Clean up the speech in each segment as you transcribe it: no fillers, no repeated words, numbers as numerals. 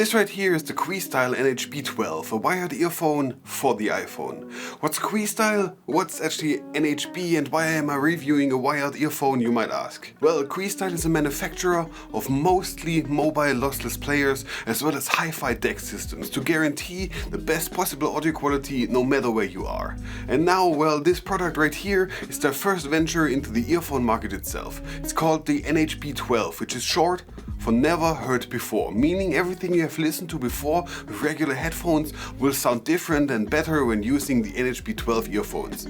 This right here is the Questyle NHB 12, a wired earphone for the iPhone. What's Questyle? What's actually NHB and why am I reviewing a wired earphone, you might ask? Well, Questyle is a manufacturer of mostly mobile lossless players as well as hi-fi DAC systems to guarantee the best possible audio quality no matter where you are. And now, well, this product right here is their first venture into the earphone market itself. It's called the NHB 12, which is short for never heard before, meaning everything you have listened to before with regular headphones will sound different and better when using the NHB 12 earphones.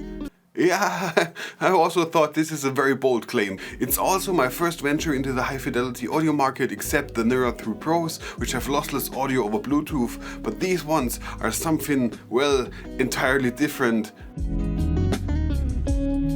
Yeah, I also thought this is a very bold claim. It's also my first venture into the high fidelity audio market, except the Neural 3 Pros, which have lossless audio over Bluetooth, but these ones are something, well, entirely different.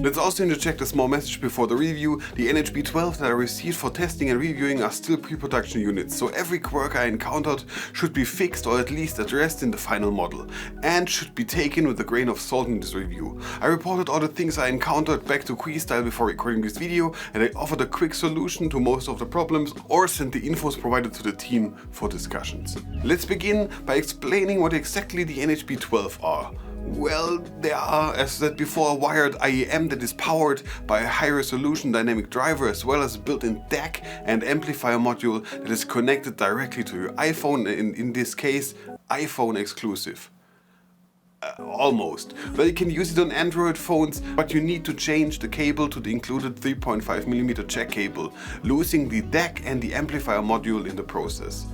Let's also interject a small message before the review. The NHB 12 that I received for testing and reviewing are still pre-production units, so every quirk I encountered should be fixed or at least addressed in the final model, and should be taken with a grain of salt in this review. I reported all the things I encountered back to Questyle before recording this video, and I offered a quick solution to most of the problems or sent the infos provided to the team for discussions. Let's begin by explaining what exactly the NHB 12 are. Well, they are, as said before, a wired IEM that is powered by a high-resolution dynamic driver as well as a built-in DAC and amplifier module that is connected directly to your iPhone, in this case, iPhone exclusive. Almost. Well, you can use it on Android phones, but you need to change the cable to the included 3.5mm jack cable, losing the DAC and the amplifier module in the process.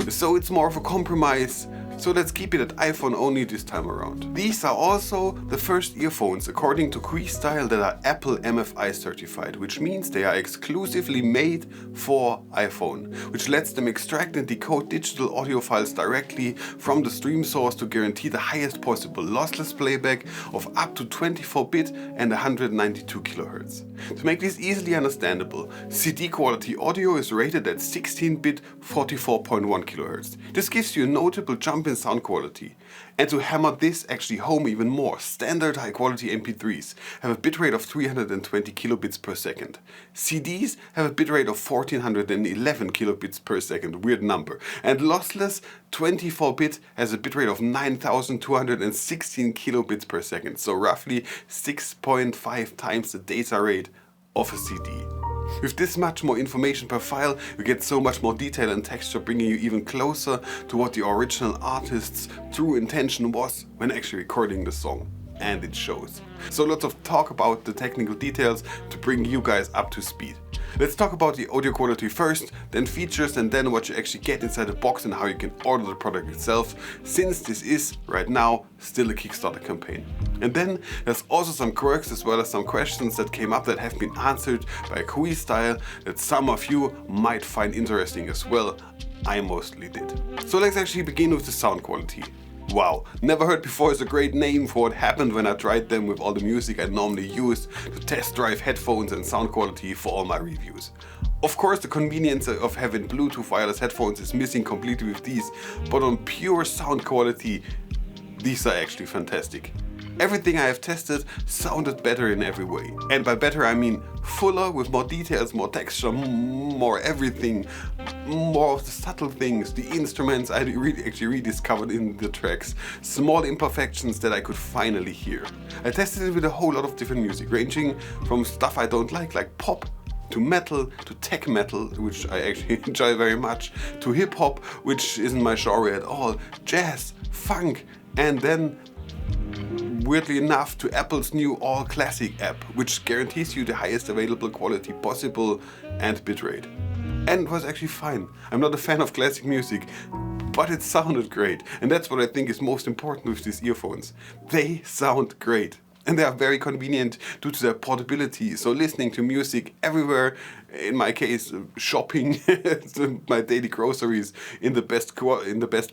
So it's more of a compromise. So let's keep it at iPhone only this time around. These are also the first earphones, according to Questyle, that are Apple MFI certified, which means they are exclusively made for iPhone, which lets them extract and decode digital audio files directly from the stream source to guarantee the highest possible lossless playback of up to 24-bit and 192 kHz. To make this easily understandable, CD quality audio is rated at 16-bit 44.1 kHz. This gives you a notable jump in sound quality. And to hammer this actually home even more, standard high quality MP3s have a bitrate of 320 kilobits per second. CDs have a bitrate of 1411 kilobits per second, weird number. And lossless 24-bit has a bitrate of 9216 kilobits per second, so roughly 6.5 times the data rate of a CD. With this much more information per file, you get so much more detail and texture, bringing you even closer to what the original artist's true intention was when actually recording the song. And it shows. So lots of talk about the technical details to bring you guys up to speed. Let's talk about the audio quality first, then features, and then what you actually get inside the box and how you can order the product itself, since this is, right now, still a Kickstarter campaign. And then there's also some quirks as well as some questions that came up that have been answered by Questyle that some of you might find interesting as well. I mostly did. So let's actually begin with the sound quality. Wow, Never Heard Before is a great name for what happened when I tried them with all the music I normally use to test drive headphones and sound quality for all my reviews. Of course, the convenience of having Bluetooth wireless headphones is missing completely with these, but on pure sound quality, these are actually fantastic. Everything I have tested sounded better in every way. And by better I mean fuller, with more details, more texture, more everything, more of the subtle things, the instruments I actually rediscovered in the tracks, small imperfections that I could finally hear. I tested it with a whole lot of different music, ranging from stuff I don't like pop, to metal, to tech metal, which I actually enjoy very much, to hip hop, which isn't my genre at all, jazz, funk, and then weirdly enough to Apple's new All Classic app, which guarantees you the highest available quality possible and bitrate. And was actually fine. I'm not a fan of classic music, but it sounded great. And that's what I think is most important with these earphones. They sound great. And they are very convenient due to their portability. So listening to music everywhere, in my case, shopping, my daily groceries in the best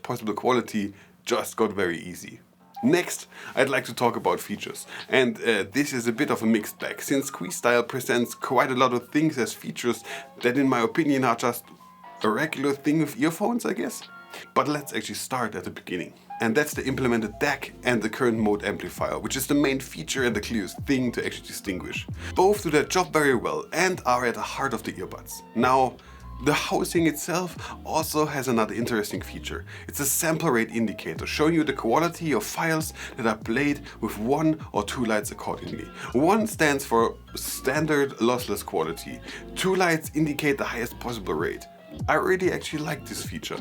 possible quality, just got very easy. Next, I'd like to talk about features, and this is a bit of a mixed bag, since Questyle presents quite a lot of things as features that in my opinion are just a regular thing with earphones, I guess. But let's actually start at the beginning. And that's the implemented DAC and the current mode amplifier, which is the main feature and the clearest thing to actually distinguish. Both do their job very well and are at the heart of the earbuds. Now, The housing itself also has another interesting feature. It's a sample rate indicator showing you the quality of files that are played with 1 or 2 lights accordingly. 1 stands for standard lossless quality. 2 lights indicate the highest possible rate. I really actually like this feature.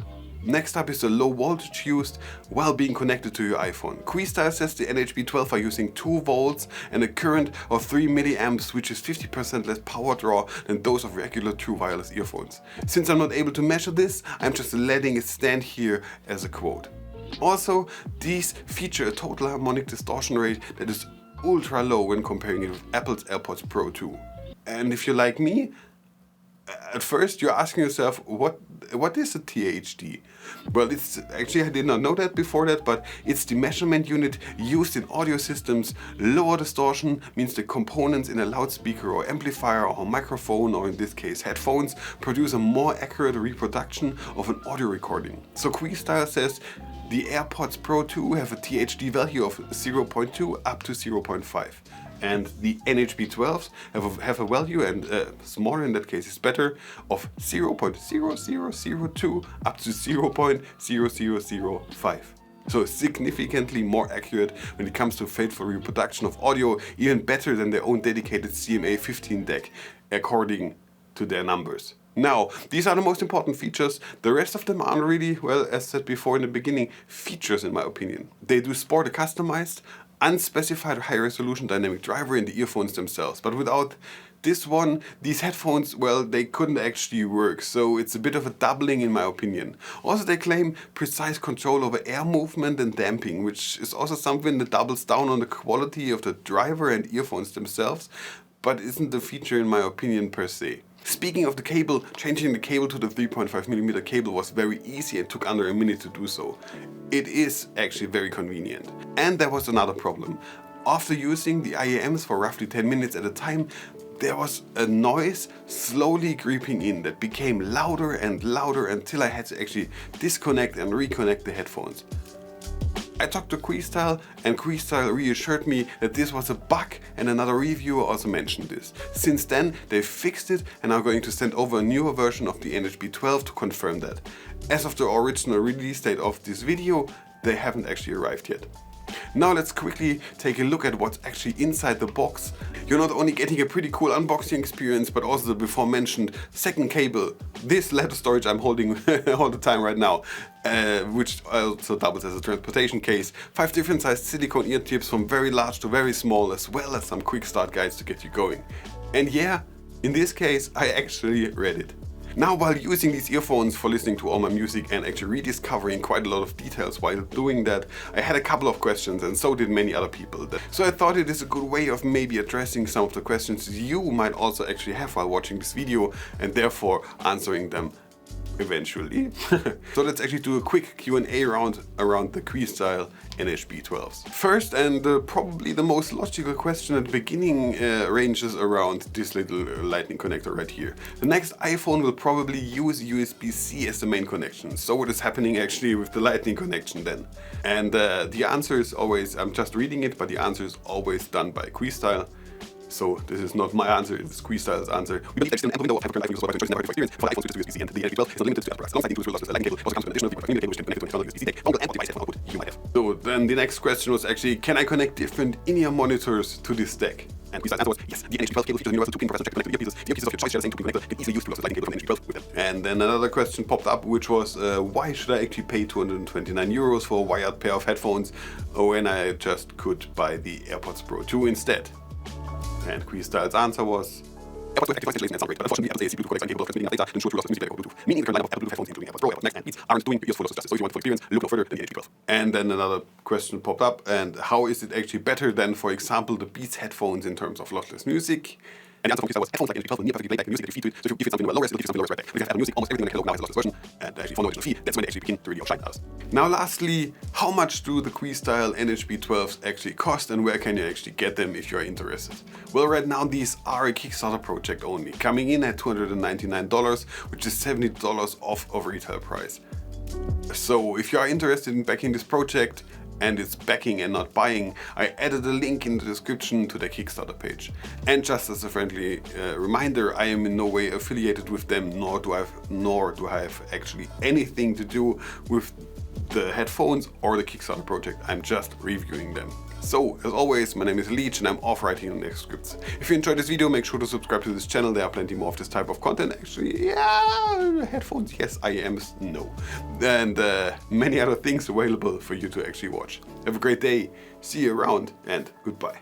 Next up is the low voltage used while being connected to your iPhone. Questyle says the NHB 12 are using 2 volts and a current of 3 milliamps, which is 50% less power draw than those of regular true wireless earphones. Since I'm not able to measure this, I'm just letting it stand here as a quote. Also, these feature a total harmonic distortion rate that is ultra low when comparing it with Apple's AirPods Pro 2. And if you're like me, at first you're asking yourself, what is a THD? Well, it's actually, I did not know that before that, but it's the measurement unit used in audio systems. Lower distortion means the components in a loudspeaker or amplifier or microphone, or in this case headphones, produce a more accurate reproduction of an audio recording. So Questyle says the AirPods Pro 2 have a THD value of 0.2 up to 0.5. And the NHB 12s have a value, and smaller in that case is better, of 0.0002 up to 0.0005. So significantly more accurate when it comes to faithful reproduction of audio, even better than their own dedicated CMA 15 deck, according to their numbers. Now, these are the most important features. The rest of them aren't really, well, as said before in the beginning, features in my opinion. They do sport a customized, unspecified high-resolution dynamic driver in the earphones themselves, but without this one, these headphones, well, they couldn't actually work, so it's a bit of a doubling in my opinion. Also, they claim precise control over air movement and damping, which is also something that doubles down on the quality of the driver and earphones themselves, but isn't a feature in my opinion per se. Speaking of the cable, changing the cable to the 3.5mm cable was very easy and took under a minute to do so. It is actually very convenient. And there was another problem. After using the IEMs for roughly 10 minutes at a time, there was a noise slowly creeping in that became louder and louder until I had to actually disconnect and reconnect the headphones. I talked to Questyle, and Questyle reassured me that this was a bug, and another reviewer also mentioned this. Since then, they fixed it and are going to send over a newer version of the NHB 12 to confirm that. As of the original release date of this video, they haven't actually arrived yet. Now let's quickly take a look at what's actually inside the box. You're not only getting a pretty cool unboxing experience, but also the before mentioned second cable, this letter storage I'm holding all the time right now, which also doubles as a transportation case, 5 different sized silicone ear tips from very large to very small, as well as some quick start guides to get you going. And yeah, in this case I actually read it. Now, while using these earphones for listening to all my music and actually rediscovering quite a lot of details while doing that, I had a couple of questions, and so did many other people. So I thought it is a good way of maybe addressing some of the questions you might also actually have while watching this video, and therefore answering them eventually. So let's actually do a quick Q&A round around the Questyle NHB 12s. First, and probably the most logical question at the beginning ranges around this little lightning connector right here. The next iPhone will probably use USB-C as the main connection. So what is happening actually with the lightning connection then? And the answer is always, I'm just reading it, but the answer is always done by Questyle. So this is not my answer, it's Questyle's answer. We believe that still an ample window of hypercurrent iPhone user choices in our experience for iPhones switches to USB-C, and the NHB 12 is not limited to apparatus. Alongside the two lossless lightning cable also comes with an additional 3.5mm cable which can connect to an external USB-C deck, dongle, and device headphone output you might have. So then the next question was actually, can I connect different in-ear monitors to this deck? And Questyle's answer was, yes, the NHB 12 cable features a universal 2-pin compressor jack to connect to earpieces. The earpieces of your choice share the same 2-pin connector, can easily use two lossless lightning cables from the NHB 12 with them. And then another question popped up, which was, why should I actually pay 229 euros for a wired pair of headphones when I just could buy the AirPods Pro 2 instead? And Questyle's answer was, AirPods with active voice cancellation and sound rate, but unfortunately Apple's AAC Bluetooth codec incapable of transmitting enough data to ensure true lossless music playback over Bluetooth. Meaning the current lineup of Apple Bluetooth headphones including AirPods Pro, AirPods Max and Beats aren't doing ears full lossless justice. So if you want the full experience, look no further than the NHB 12. And then another question popped up, and how is it actually better than, for example, the Beats headphones in terms of lossless music? And the answer from Questyle was, headphones like NHB 12 will near perfectly play back the music that you feed to it, so if you give it something with a low res, it'll give you something low res right back. But if you have Apple Music, almost everything on the catalog now has a lossless version, and actually for no additional fee, that's when they actually begin to really outshine us. Now lastly, how much do the Questyle NHB 12s actually cost, and where can you actually get them if you're interested? Well, right now these are a Kickstarter project only, coming in at $299, which is $70 off of retail price. So if you are interested in backing this project and it's backing and not buying, I added a link in the description to their Kickstarter page. And just as a friendly reminder, I am in no way affiliated with them, nor do I have actually anything to do with the headphones or the Kickstarter project. I'm just reviewing them. So, as always, my name is Leech and I'm off writing the next scripts. If you enjoyed this video, make sure to subscribe to this channel. There are plenty more of this type of content. Actually, yeah, headphones, yes, IEMs, no. And many other things available for you to actually watch. Have a great day, see you around, and goodbye.